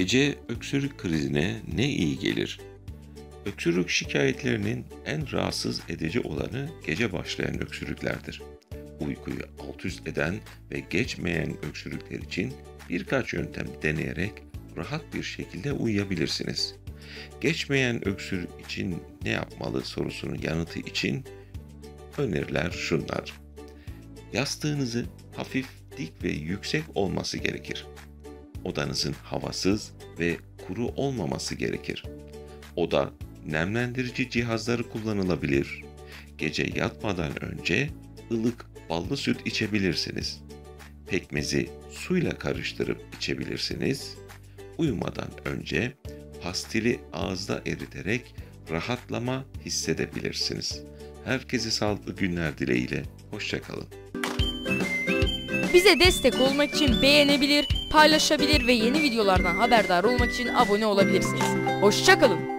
Gece öksürük krizine ne iyi gelir? Öksürük şikayetlerinin en rahatsız edici olanı gece başlayan öksürüklerdir. Uykuyu alt üst eden ve geçmeyen öksürükler için birkaç yöntem deneyerek rahat bir şekilde uyuyabilirsiniz. Geçmeyen öksürük için ne yapmalı sorusunun yanıtı için öneriler şunlar. Yastığınızı hafif dik ve yüksek olması gerekir. Odanızın havasız ve kuru olmaması gerekir. Oda nemlendirici cihazları kullanılabilir. Gece yatmadan önce ılık ballı süt içebilirsiniz. Pekmezi suyla karıştırıp içebilirsiniz. Uyumadan önce pastili ağızda eriterek rahatlama hissedebilirsiniz. Herkese sağlıklı günler dileğiyle. Hoşça kalın. Bize destek olmak için beğenebilir, paylaşabilir ve yeni videolardan haberdar olmak için abone olabilirsiniz. Hoşça kalın.